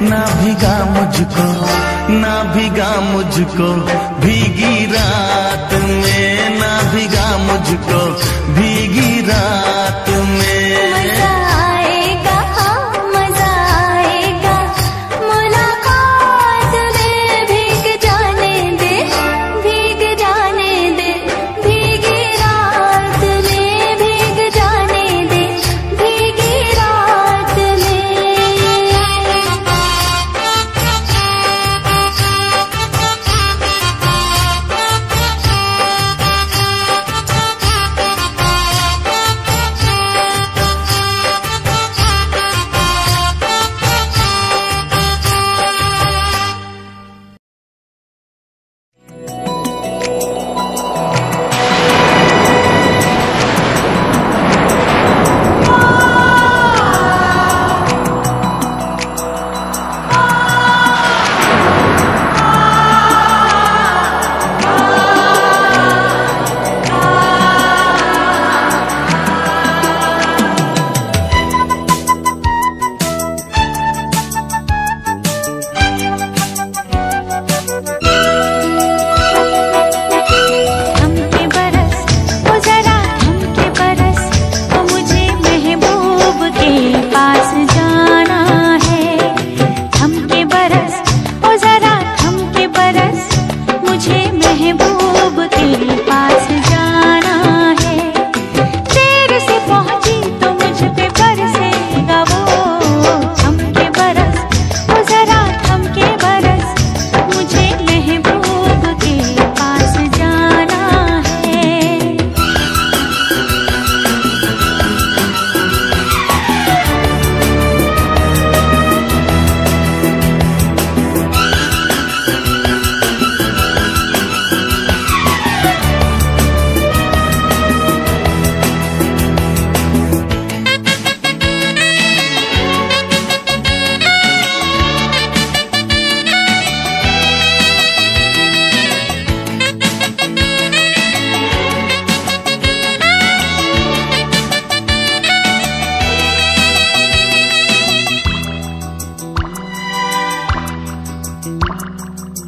ना भिगा मुझको, ना भिगा मुझको भीगी रात में, ना भिगा मुझको भीगी रात में। मजा आएगा, मजा आएगा मुलाकात में, भीग जाने दे, भीग जाने दे, भीगी रात में, भीग जाने दे, भीगी रात में।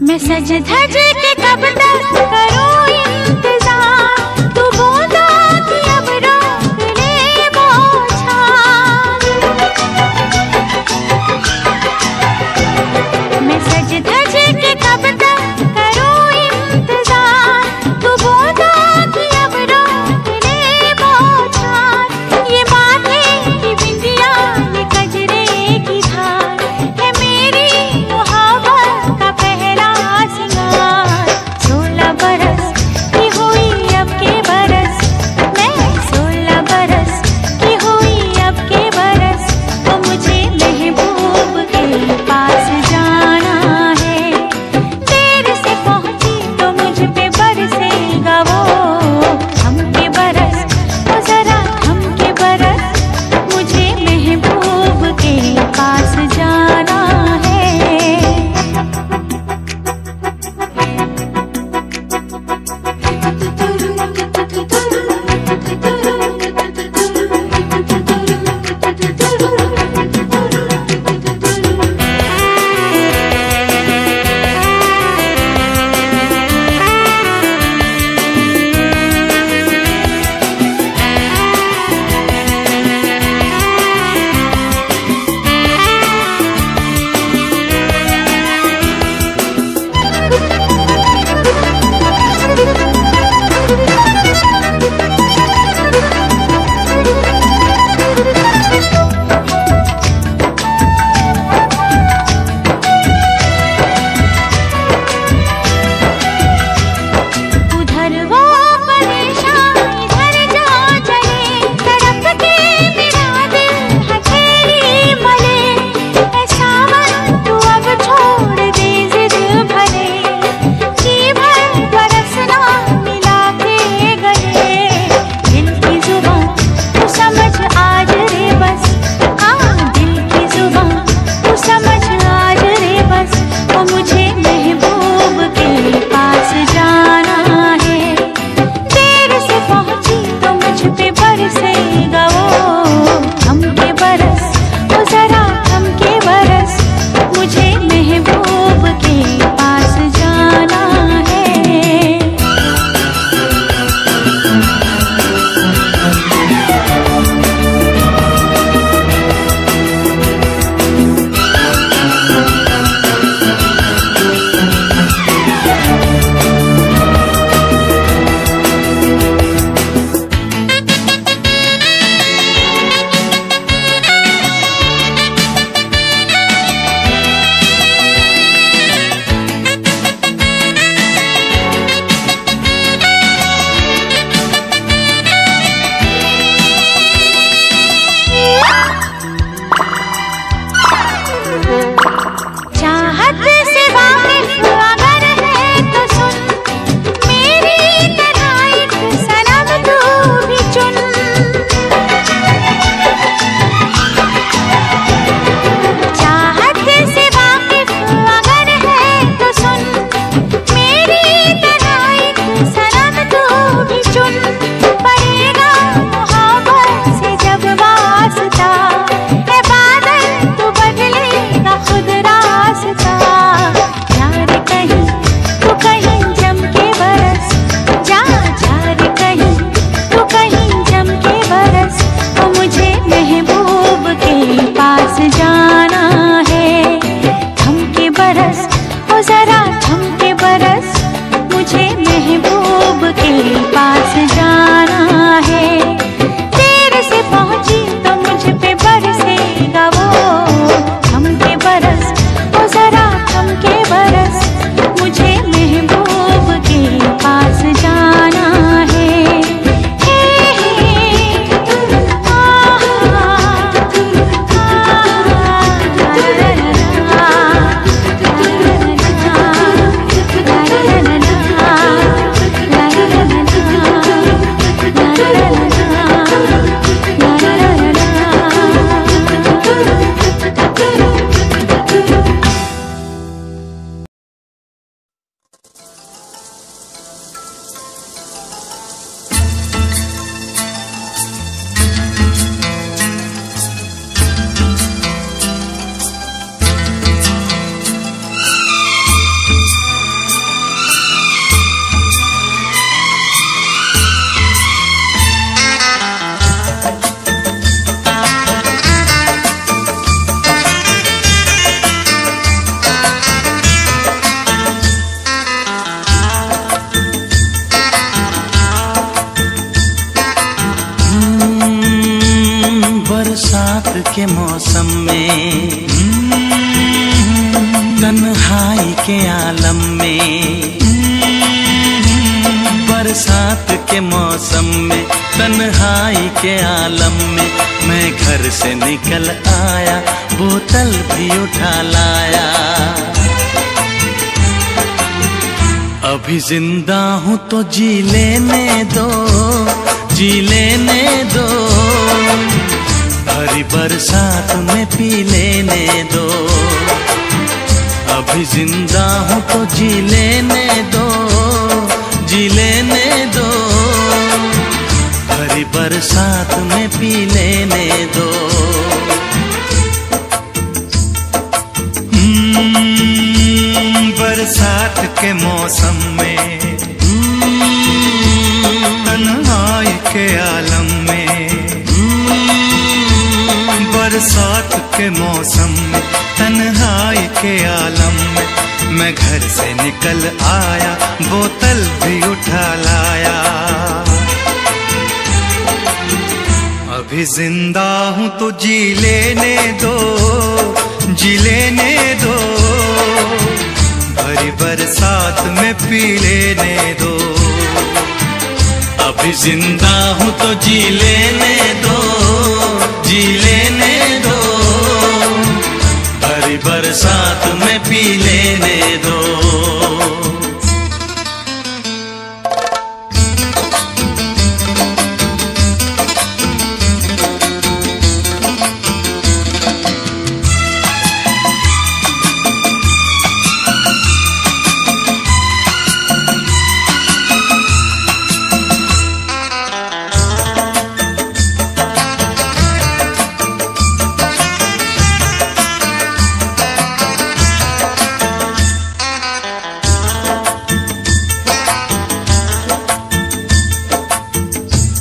मैं सज धज के कब तक करूं इंतजार, तू बूंदों की अब रोक ले बौछार। मैं सज धज के कब तक करूं इंतजार, तू बूंदों की अब रोक ले बौछार। ये माथे की बिंदिया, ये कजरे की धार है मेरी मोहब्बत का पहला सिंगार। 16 बरस के आलम में, बरसात के मौसम में, तन्हाई के आलम में मैं घर से निकल आया, बोतल भी उठा लाया। अभी जिंदा हूँ तो जी लेने दो, जी लेने दो, भरी बरसात में पी लेने दो। अभी जिंदा हूँ तो जी लेने दो, जी लेने दो, भरी बरसात में पी लेने दो। बरसात के मौसम में, तन्हाई के आलम में, बरसात के मौसम में, तन्हाई के आलम में मैं घर से निकल आया, बोतल भी उठा लाया। अभी जिंदा हूँ तो जी लेने दो, जी लेने दो, भरी बरसात में पी लेने दो। अभी जिंदा हूँ तो जी लेने दो, जी लेने दो, भरी बरसात में पी लेने दो।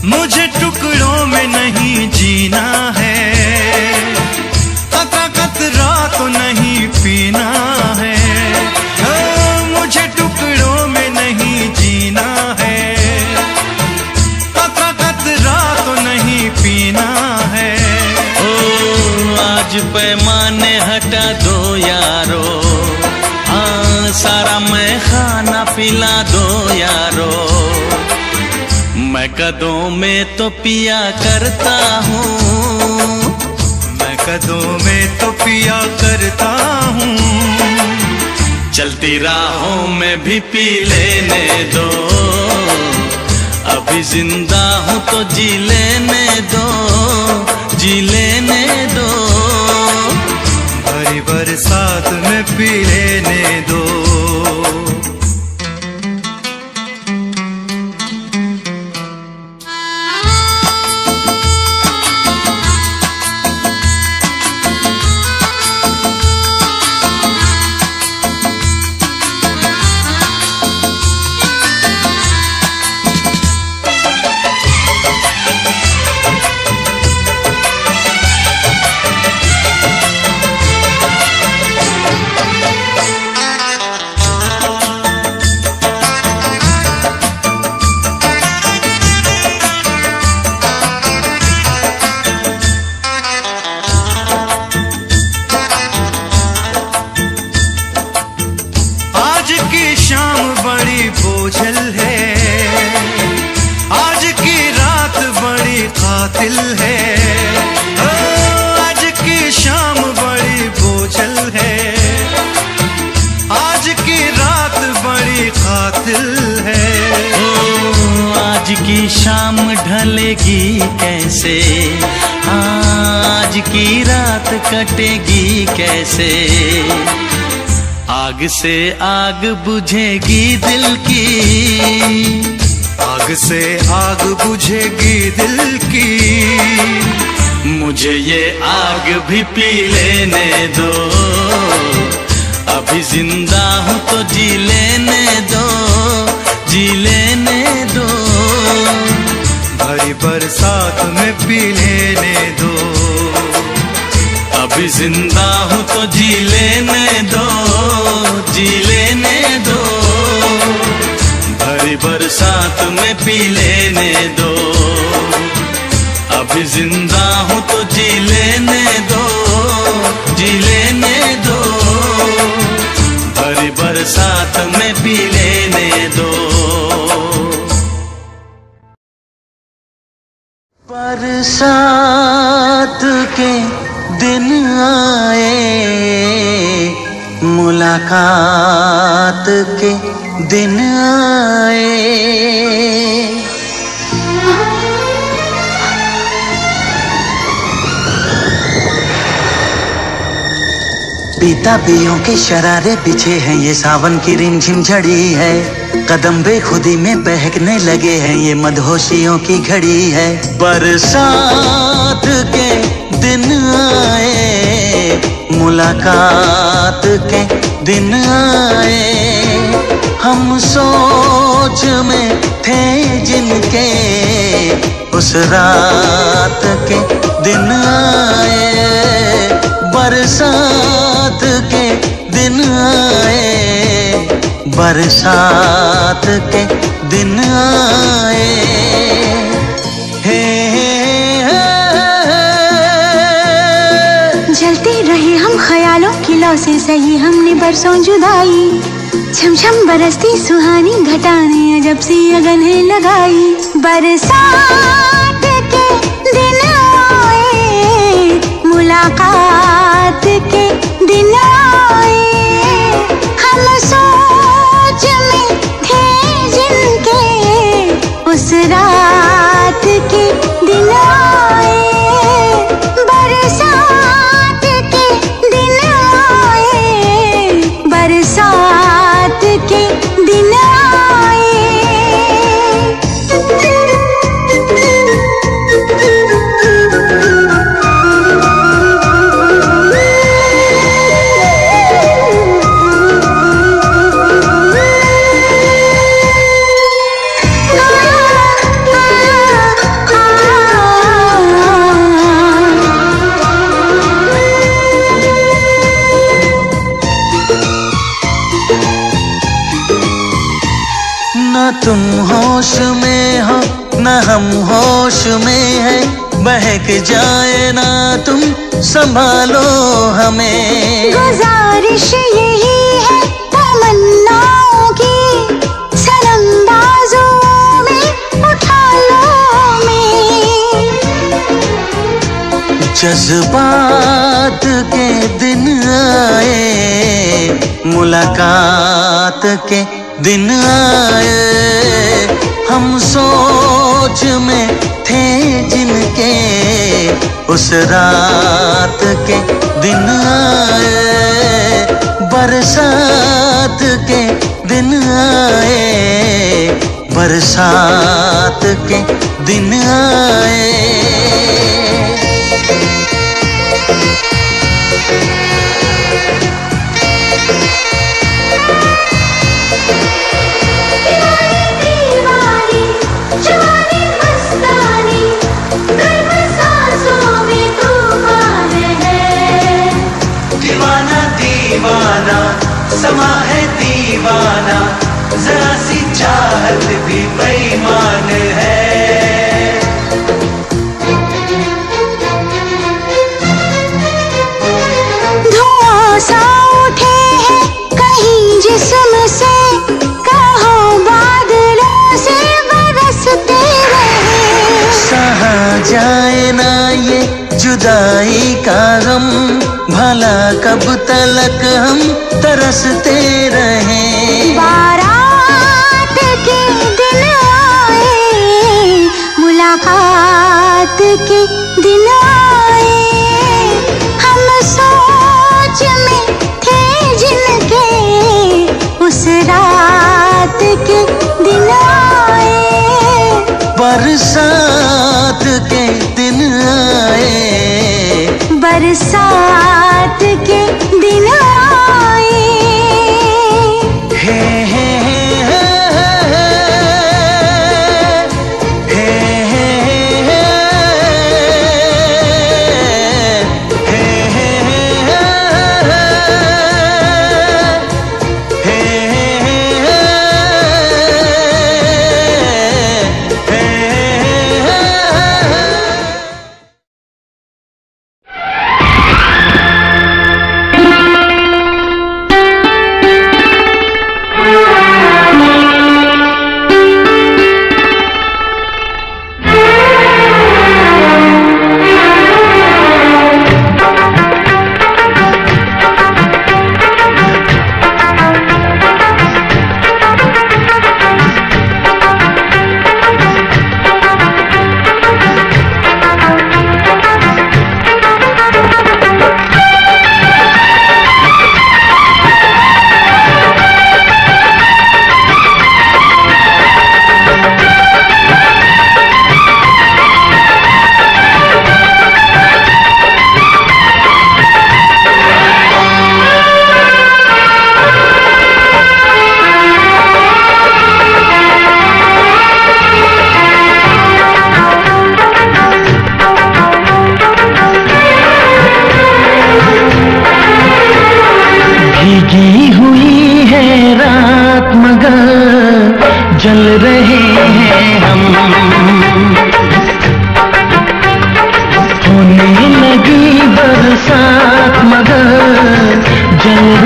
मुझे टुकड़ों में नहीं जीना है, कतरा कतरा तो नहीं पीना है। मुझे टुकड़ों में नहीं जीना है, कतरा कतरा तो नहीं पीना है। ओ आज पैमाने हटा दो यारो, हाँ सारा मैं खाना पिला दो यारो। मैं कदों में तो पिया करता हूँ, मैं कदों में तो पिया करता हूँ। चलती राहों में भी पी लेने दो। अभी जिंदा हूँ तो जी लेने दो, जी लेने दो, भरी बरसात में पी लेने दो। बोझल है, आज की रात बड़ी कातिल है। आज की शाम बड़ी बोझल है, आज की रात बड़ी कातिल है। आज की शाम ढलेगी कैसे, आज की रात कटेगी कैसे। आग से आग बुझेगी दिल की, आग से आग बुझेगी दिल की। मुझे ये आग भी पी लेने दो। अभी जिंदा हूँ तो जी लेने दो, जी लेने दो, भरी बरसात में पी लेने दो। अभी जिंदा हूँ तो जी लेने दो, जी लेने दो, भरी बरसात में पी लेने दो। अभी जिंदा हूँ तो जी लेने दो, जी लेने दो, भरी बरसात मुलाकात के दिन आए। पीता पियों के शरारे बिछे हैं, ये सावन की रिमझिम झड़ी है। कदम बेखुदी में बहकने लगे हैं, ये मदहोशियों की घड़ी है। बरसात के दिन आए, मुलाकात के दिन आए। हम सोच में थे जिनके, उस रात के दिन आए। बरसात के दिन आए, बरसात के दिन आए। हे जलते रहे हम ख्यालों की लौ से, सही हमने बरसों जुदाई। छमछम बरसती सुहानी घटाने अजब सी अगन है लगाई। बरसात के दिन आए, मुलाकात के दिन आए। हम सोच में थे जिनके, उस रात के दिन आए। बरसात के दिन आए, बरसात के दिन आए। न तुम होश में हो न हम होश में है, बहक जाए ना तुम संभालो हमें। गुजारिश यही है तमन्नाओं की, सनम बाजुओं में उठा लो हमें। जज्बात के दिन आए, मुलाकात के दिन आए। हम सोच में थे जिनके, उस रात के दिन आए। बरसात के दिन आए, बरसात के दिन आए। दीवाना समा है दीवाना, जरा सी चाहत भी बेईमान है। धुआं सा उठे हैं कहीं जिस्म से, कहो बादलों से बरसते रहे। सहा जाए ना ये जुदाई का गम, भला कब तलक हम तरसते रहें। बारात के दिन आए, मुलाकात के दिन आए। हम सोच में थे जिनके, उस रात के दिन आए। बरसात के दिन आए, बरसात के दिन आए। हे हे हे हे हे हे।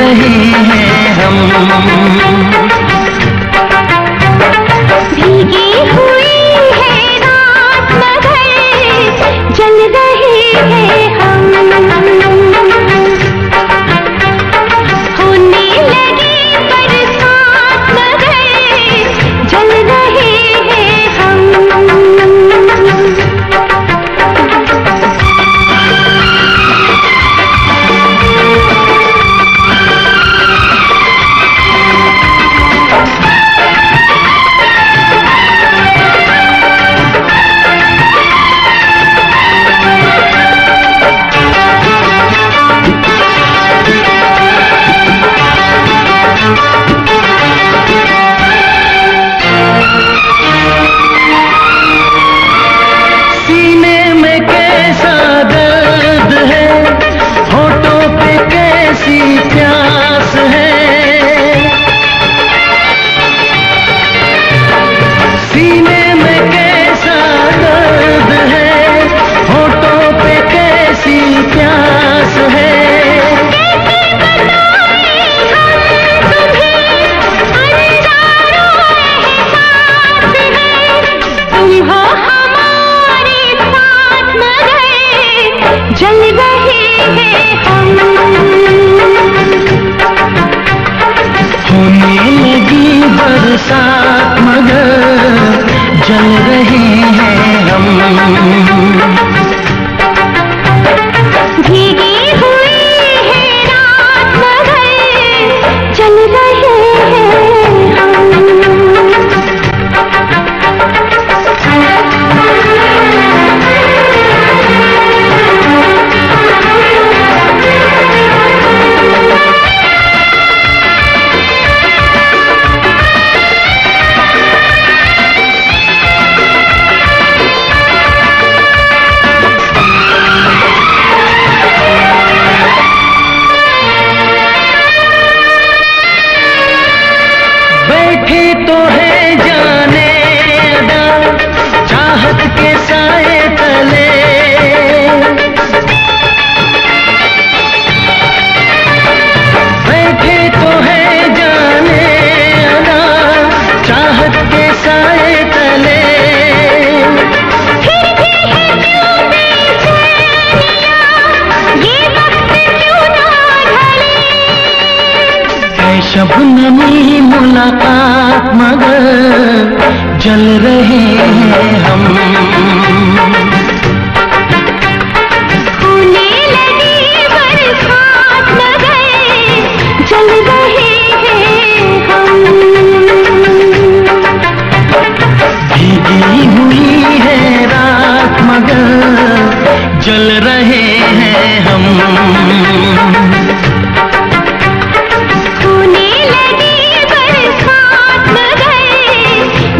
रहे हैं हम। भीगी हुई है रात मगर जल रहे हैं हम। होने लगी बरसात मगर जल रहे हैं हम। बरसात मगर जल रहे हैं हम। भीगी हुई है रात मगर जल रहे हैं हम। तो है जाने अदा चाहत के साए तले, बैठे तो है जाने अदा चाहत के साए तले। फिर भी है क्यों बेचैनियां, ये वक्त क्यों ना ढले। है शबनमी मुलाकात मगर जल रहे हैं हम। होने लगी बरसात मगर जल रहे हैं हम। भीगी हुई है रात मगर जल रहे हैं हम। होने लगी बरसात मगर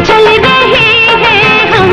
जल रहे हैं हम।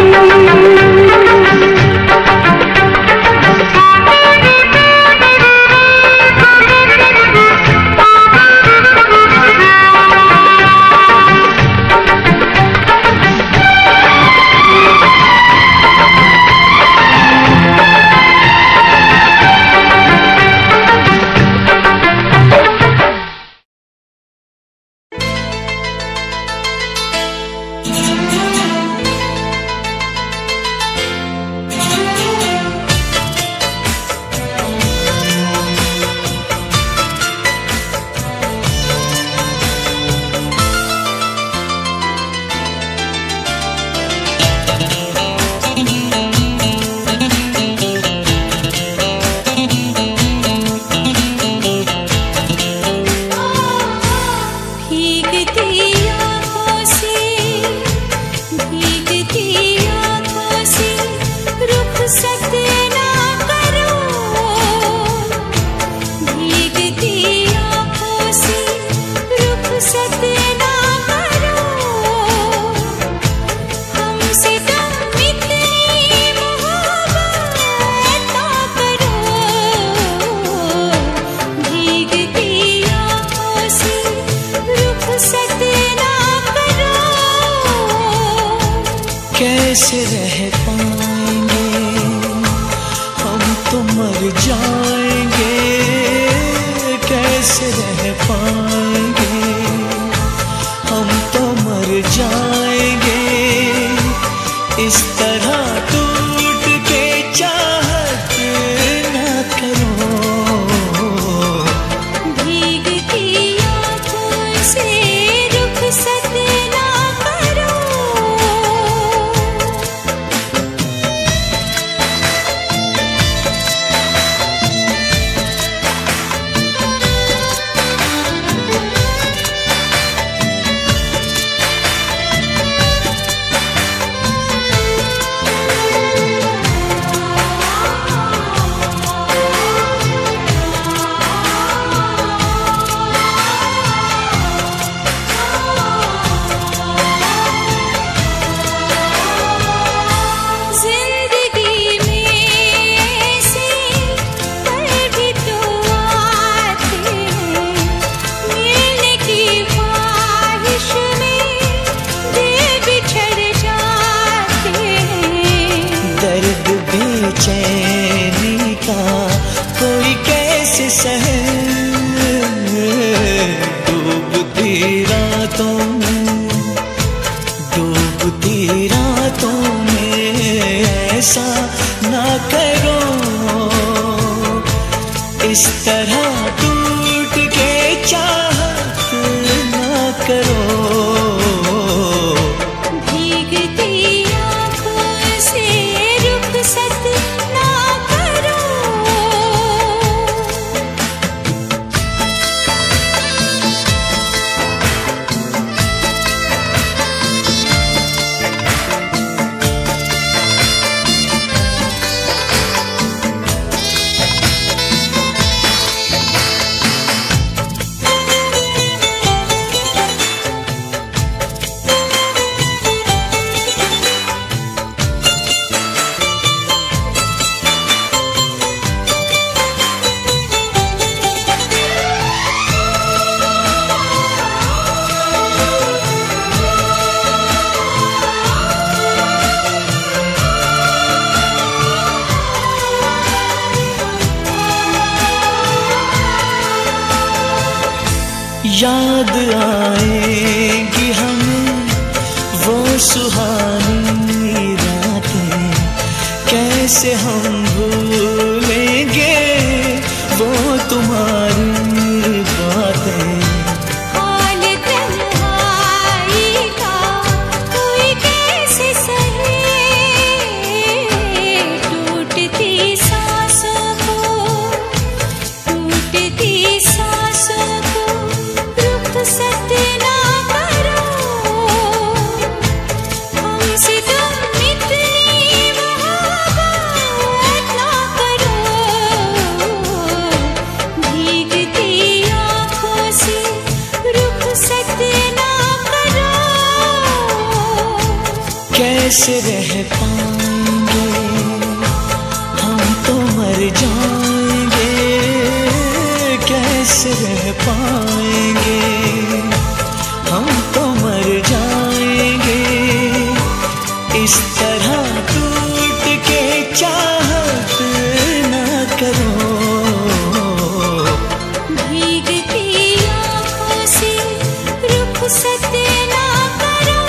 कैसे रह पाएंगे हम तो मर जाएंगे, कैसे रह रातों में, डूबती रातों में ऐसा ना करो, इस तरह टूट के चाहत ना करो। याद आएगी हमें वो सुहानी रातें, कैसे हम भूलेंगे वो तुम्हारी बातें। कैसे रह पाएंगे हम तो मर जाएंगे, कैसे रह पाएंगे हम तो मर जाएंगे, इस तरह टूट के चाहत ना करो। भीगती आँखों से रुखसत ना करो,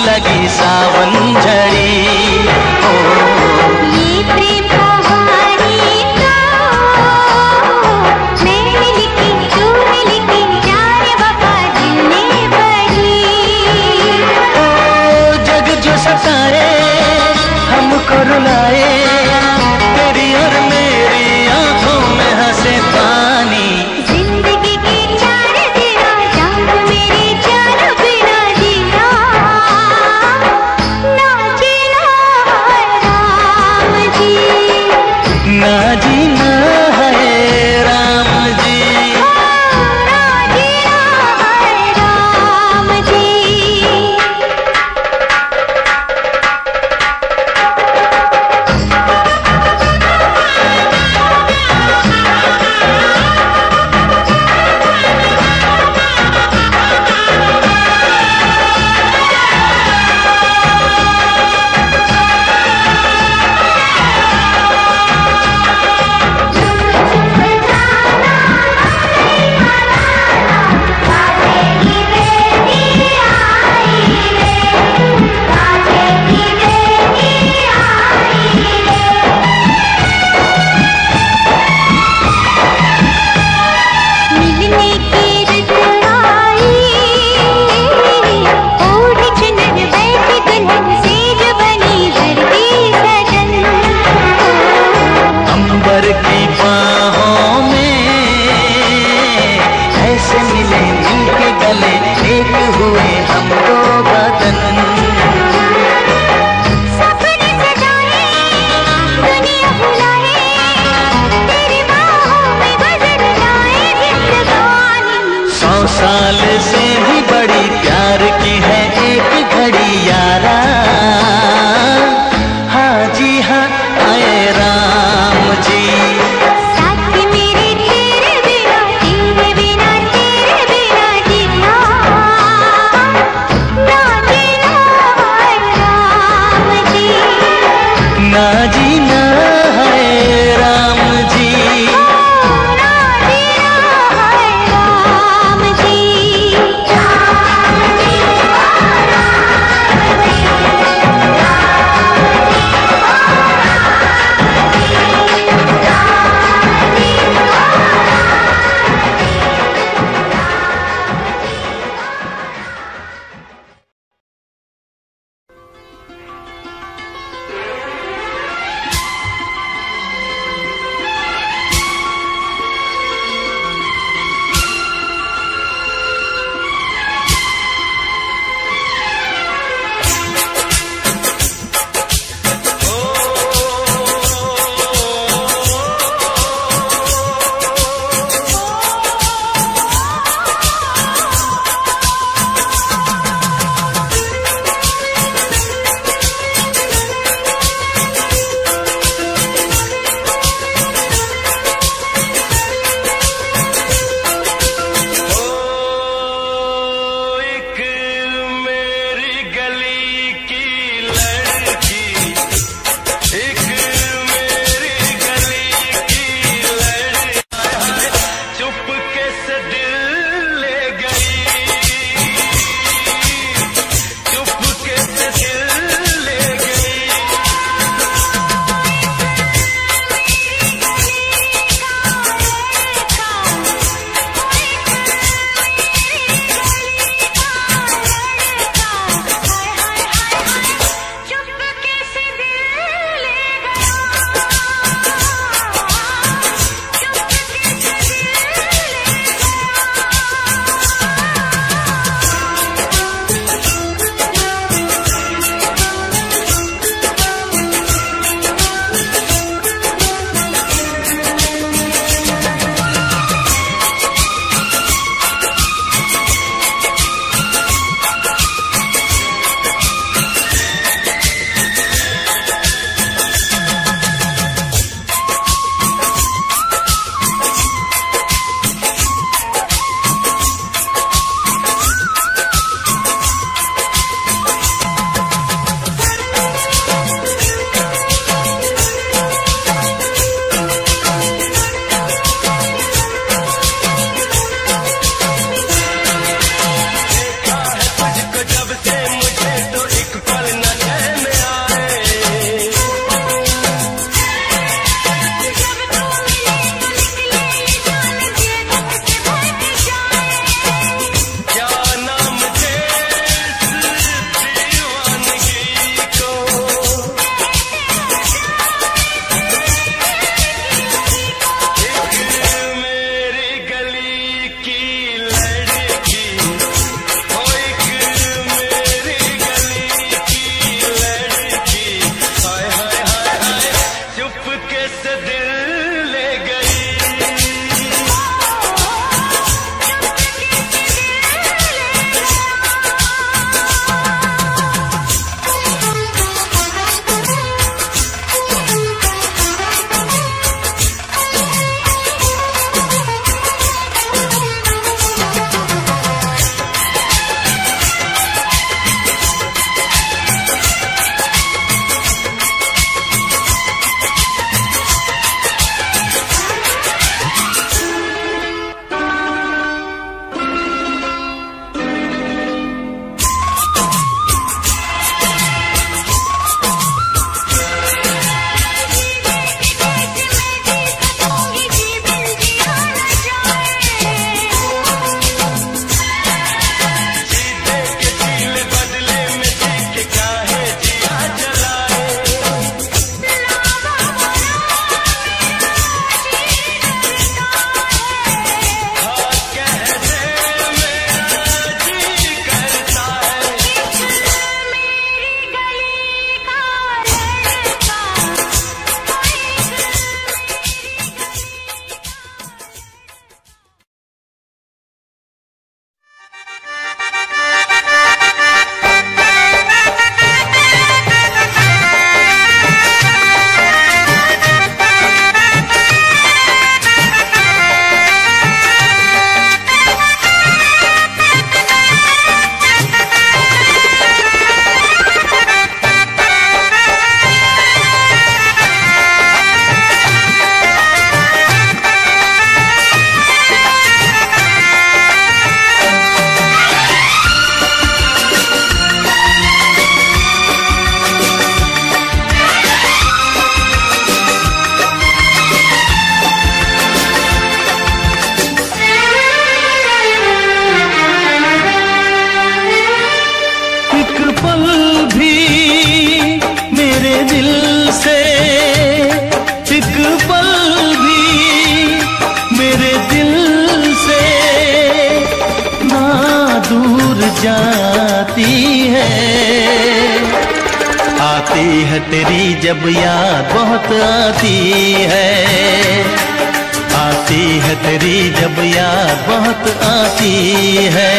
लगी रुलाए, तेरी और मेरी आंखों में हंसे पानी। जिंदगी की चार तेरा जान मेरी जान बिना जीना ना जीना है राम जी, ना जीना है राम जी, ना जीना है राम जी। मिलने की रुत आई, ओढ़ी चुनर बैठी दुल्हन सेज बनी धरती सजन। अंबर की बाहों में ऐसे मिले मिल के गले, एक हुए हम दो बदन। सपने सजाए दुनिया भुलाए, तेरी बाहों में गुजर जाए जिंदगानी। 100 साल से भी बड़ी प्यार की है एक घड़ी यारा। हाँ जी हाँ आए राम जी, साथी मेरे तेरे बिना जीना ना जीना है आती है तेरी जब याद बहुत आती है तेरी जब याद बहुत आती है।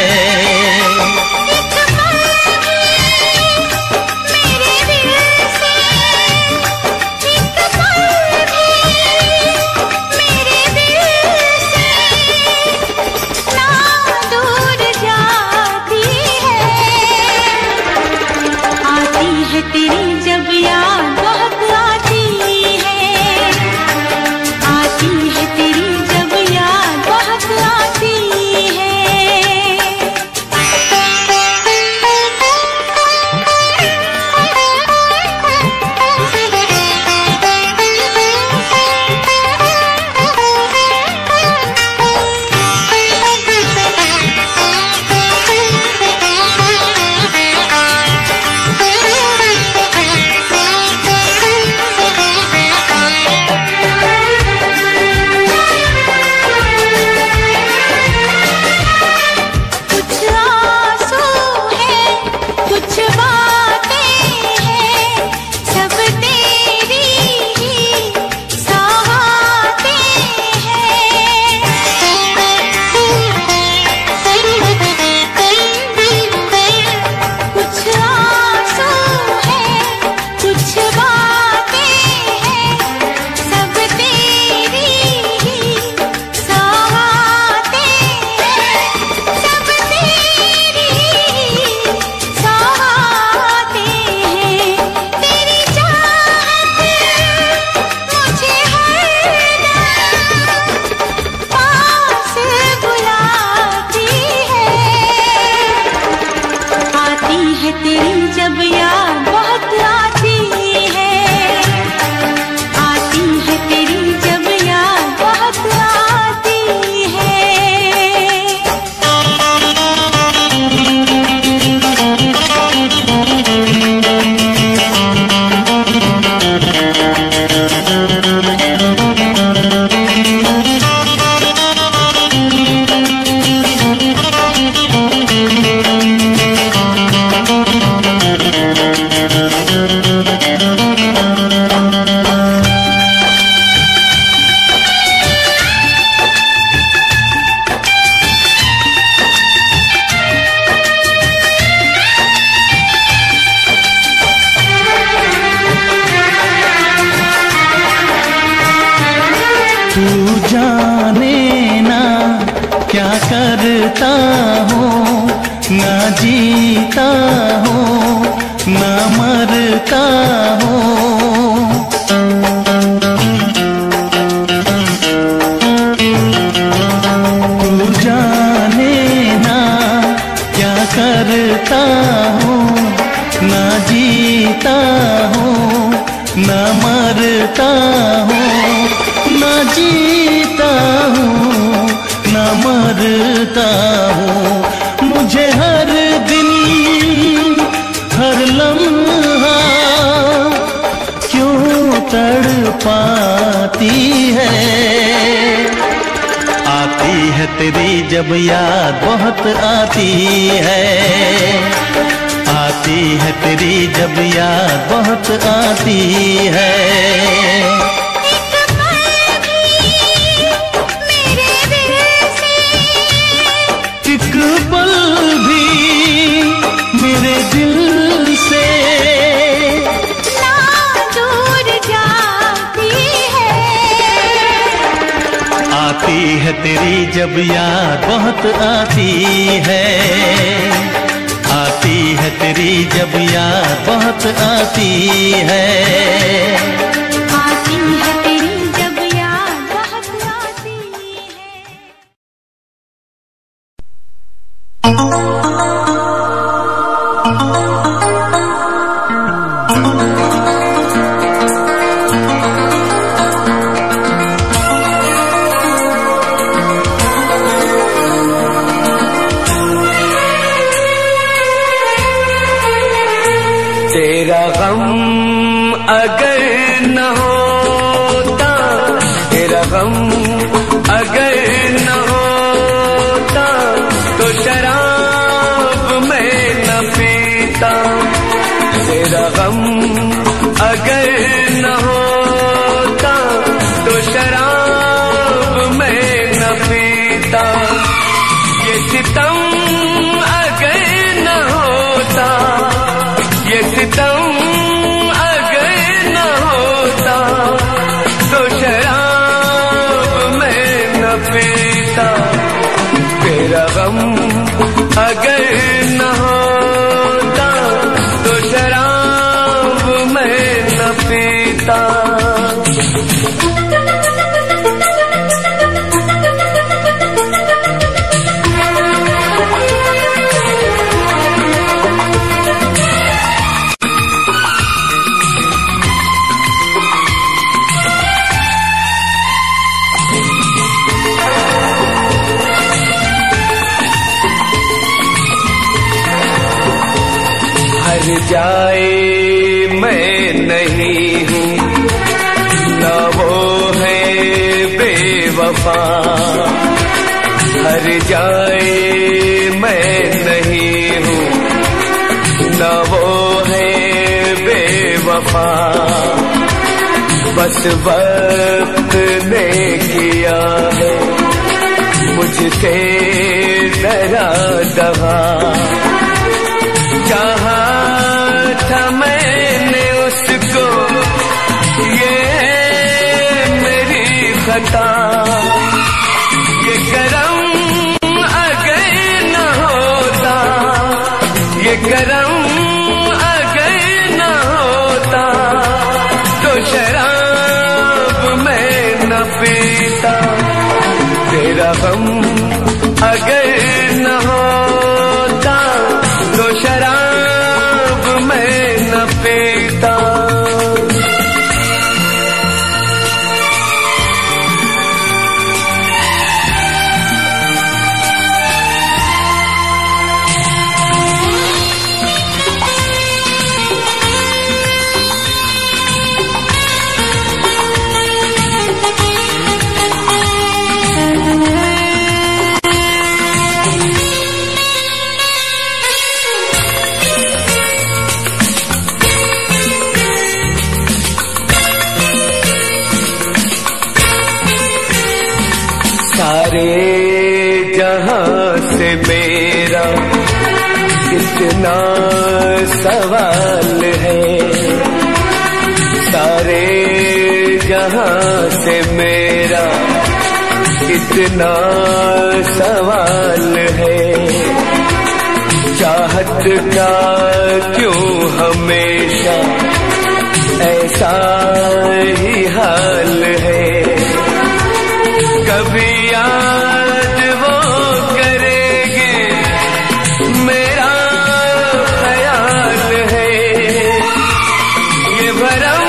तेरी जब याद बहुत आती है तेरी जब याद बहुत आती है। तेरी जब याद बहुत आती है तेरी जब याद बहुत आती है। तेरी जब याद बहुत आती तेरा गम अगर न होता, तेरा गम अगर न होता, तो शराब मैं न पी तेरा गम अगर न होता तो शराब मैं न पीता, ये सितम अगर न होता, ये सितम अगर न होता तो शराब मैं न पीता। तेरा गम अगर न होता तो शराब मैं न पीता। हर जाए मैं नहीं हूँ न वो है बेवफा, हर जाए मैं नहीं हूँ न वो है बेवफा। बस वक्त ने किया है मुझसे डरा दगा, चाहा था मैंने उसको ये मेरी खता। ये करम अगर न होता, ये करम अगर न होता तो शराब मैं न पीता। तेरा गम अगर न होता तो शराब मैं न पीता। सारे जहां से मेरा इतना सवाल है, सारे जहां से मेरा इतना सवाल है। चाहत का क्यों हमेशा ऐसा ही हाल है। कभी याद वो करेंगे मेरा ख्याल है। ये भरम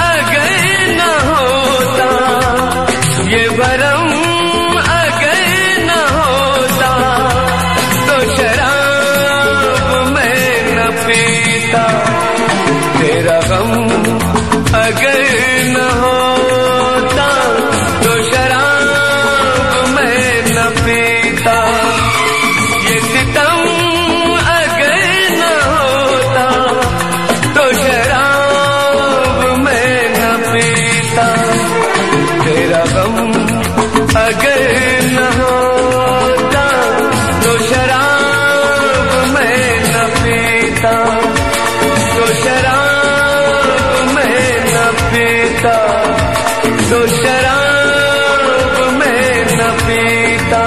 अगर न होता, ये भरम अगर न होता तो शराब मैं न पीता। तेरा गम अगर न होता तो शराब मैं न पीता। ये सितम अगर न होता तो शराब मैं न पीता। तेरा गम अगर न होता तो शराब मैं न पीता, तो शराब मैं न पीता, तो शराब मैं न पीता।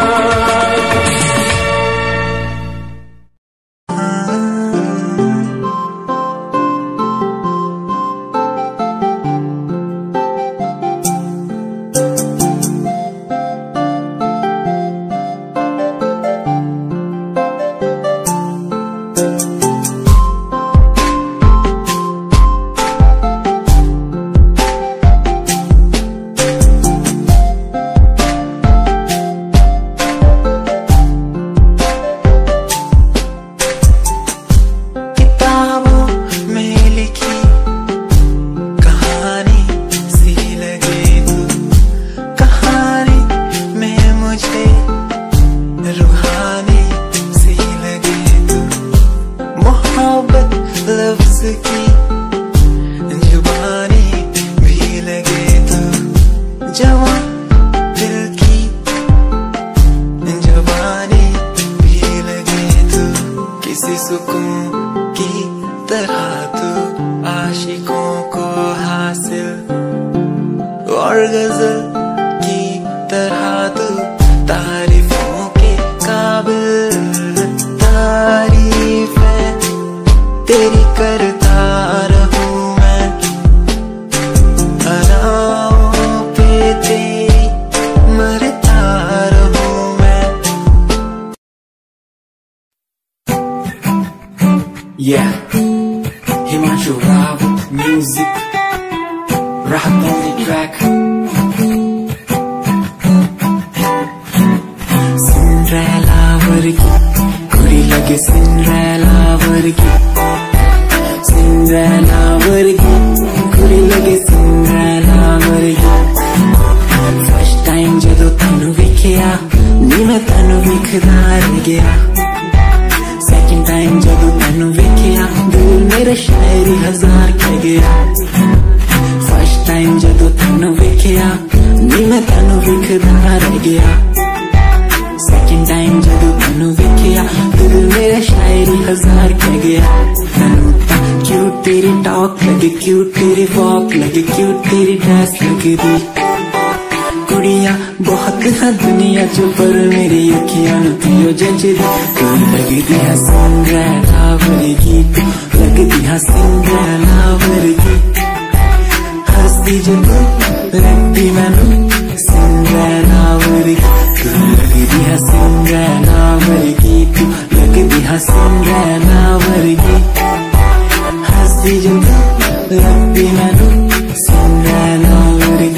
उसकी जुबानी भी लगे तो जवां दिल की जुबानी भी लगे तो किसी सुकून की तरह तो आशिकों को हासिल और गजल की तरह तो तारीफों के काबिल तारीफें तेरी करता रहूं मैं अनाओं पे तेरी मरता रहूं मैं Yeah, Himanshu Rao music rap on the track Cinderella वर्गी कुड़ी लगे सिंड्रेला वर्गी सिंड्रेला वर्गी कुड़ी लगे सिंड्रेला वर्गी फर्स्ट टाइम जदों तैनू वेखिया नी मैं तैनू वेखदा रह गया सेकंड टाइम जदों तैनू वेखिया दिल मेरा शायरी हजार कह गया फर्स्ट टाइम जदों तैनू वेखिया नी मैं तैनू वेखदा रह गया सेकंड टाइम जदों तैनू वेखिया दिल मेरा शायरी हजार कह गया तैनू तां क्यूट तेरी टॉक लगे क्यूट तेरी वॉक लगे क्यूट तेरी ड्रेस लगदी कुड़ियां बहुत है दुनिया च पर मेरी अखियां नूं तियो जचदी कोई लगदी है सिंड्रेला वर्गी लगदी है सिंड्रेला वर्गी हंसदी जदों लगदी मैनू सिंड्रेला वर्गी लगदी है सिंड्रेला वर्गी लगदी है सिंड्रेला वर्गी हंसदी जदों लगदी मैनू सिंड्रेला वर्गी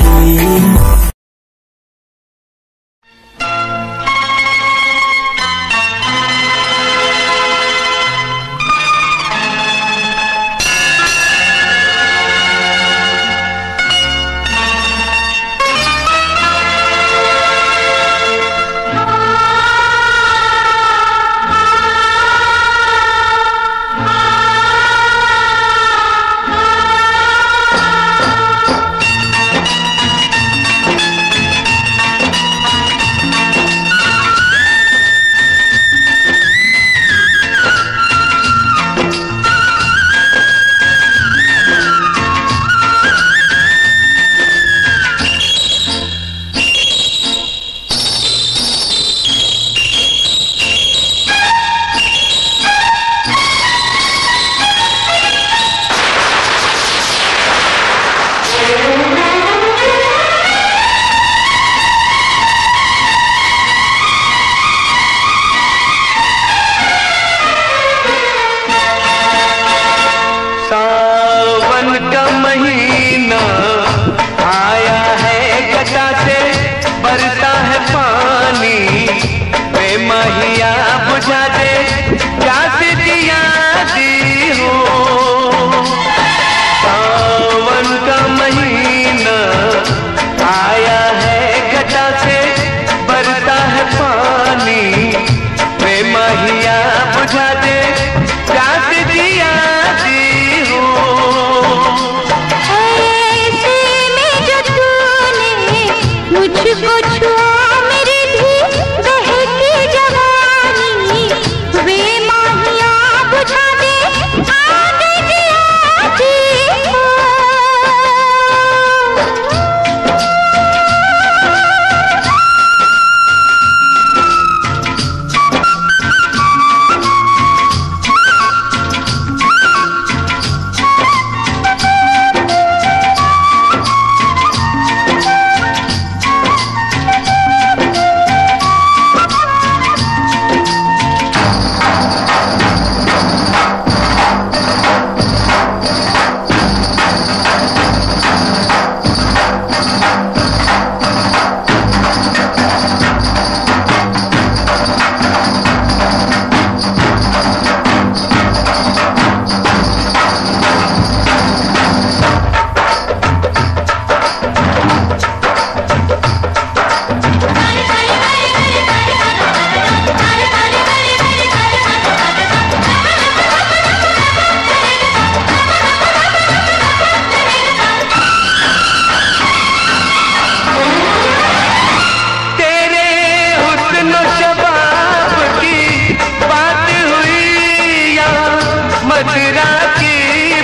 मदिरा की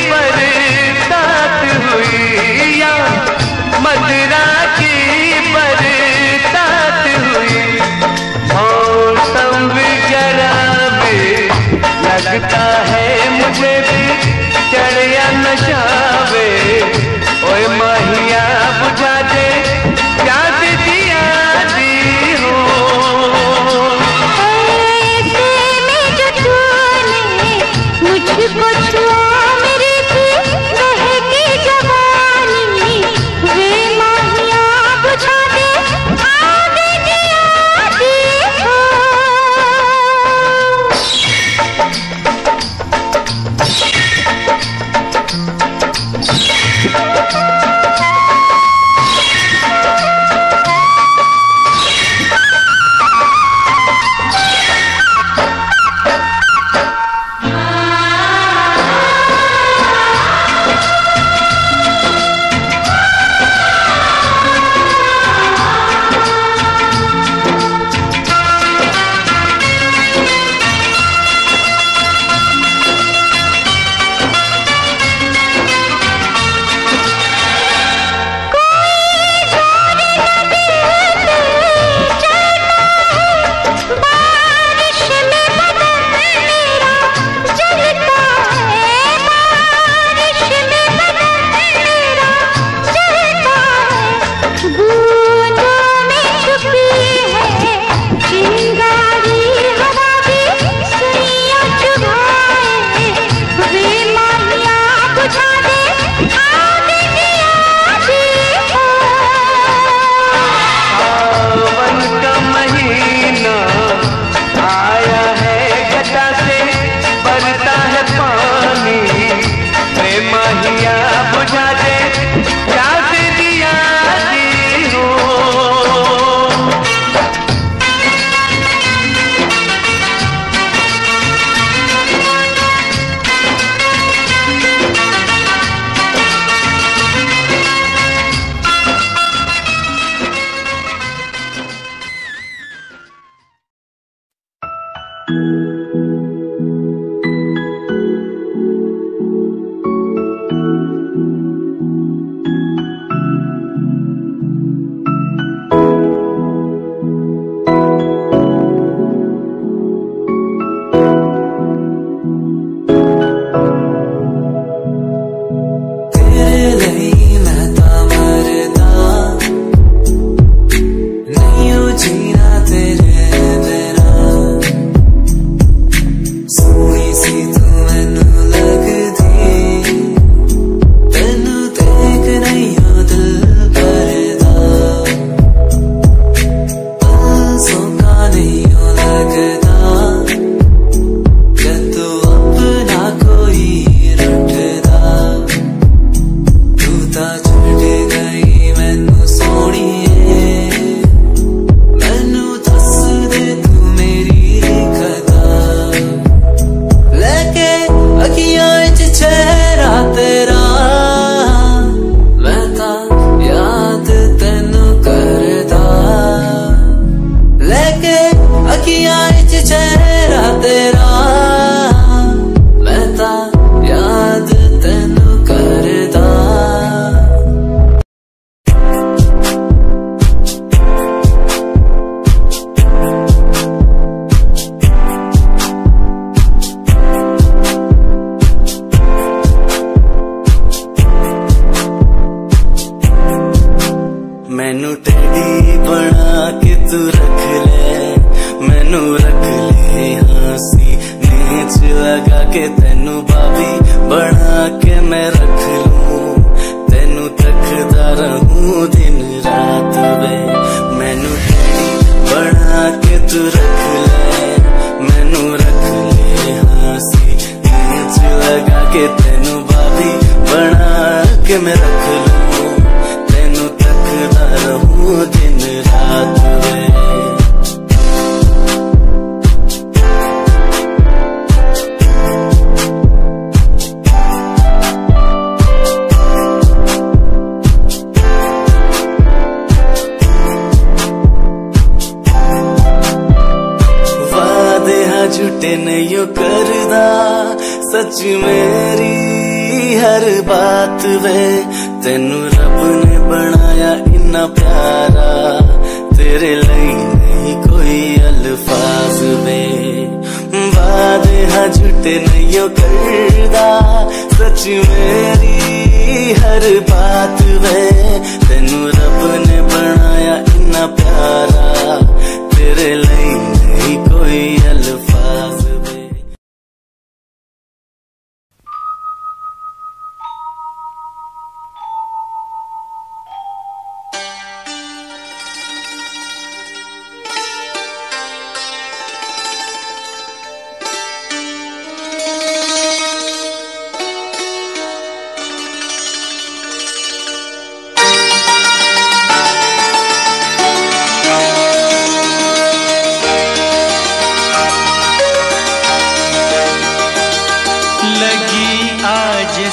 बरसात हुई या मदिरा की बरसात हुई। मौसम भी जरा भी लगता है मुझे भी चढ़िया नशावे। ओए माहिया बुझा दे याद दिया दी हो। ऐसे में जो तूने मुझको छुआ मेरी थी बहकी जवानी। वे माहिया बुझा दे आग दिया दी हो। मैनू टेडी बना के तू रख ले, मैनू रख ले हंसी नीच लगा के तेनू भाभी बना के मैं रख लूं, तेनू तकदा रहूं दिन रात वे। मैनू टेडी बना के तू रख ले, मैनू रख ले हंसी नीच लगा के तेनू भाभी बना के मैं रख लूं, तेनू तकदा रहूं दिन रात वे। झूठे नहीं करदा सच मेरी हर बात वे, तेनू रब ने बनाया इन्ना प्यारा, तेरे लिए नहीं कोई अल्फाज वे। वादे हाँ झूठे नहीं करदा, सच मेरी हर बात वे, तेनू रब ने बनाया इन्ना प्यारा, तेरे लिए नहीं कोई अल्फाज वे।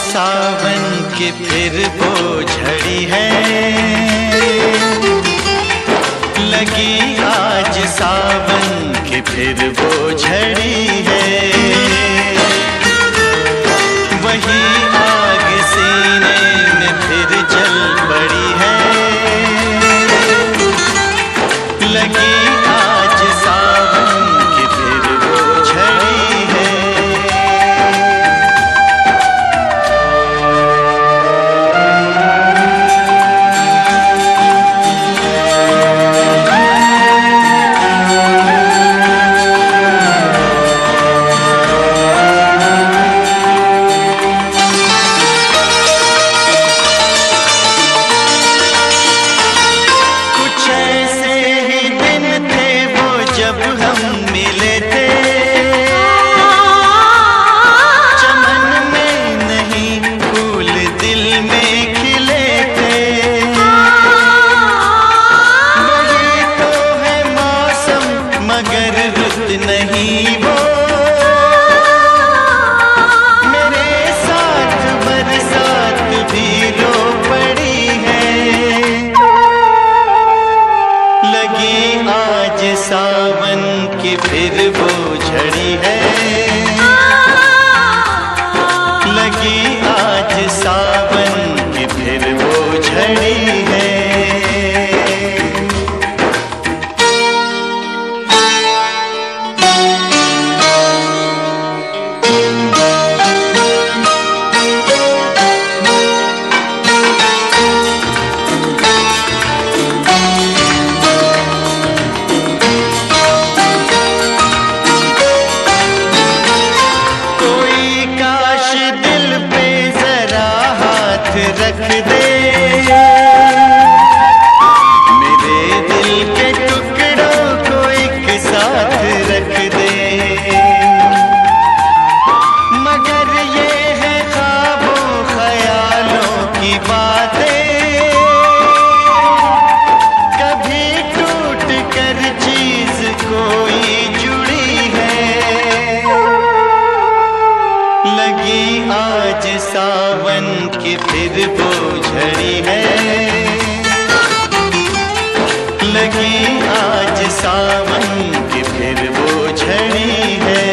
सावन की फिर वो झड़ी है, लगी आज सावन की फिर वो झड़ी है, वही आग सीने में फिर जल पड़ी है, लगी आज सावन की फिर वो झड़ी है। सावन की फिर वो झड़ी है, लगी आज सावन की फिर वो झड़ी है। रख दे मेरे दिल के टुकड़ों को एक साथ रख दे, मगर ये है ख्वाबों ख्यालों की बातें, कभी टूट कर चीज कोई जुड़ी है, लगी आज सावन की फिर वो झड़ी है, लगी आज सावन की फिर वो झड़ी है,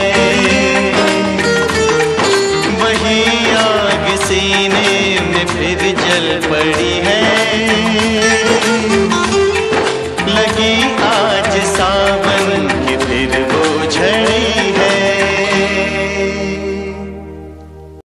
वही आग सीने में फिर जल पड़ी है, लगी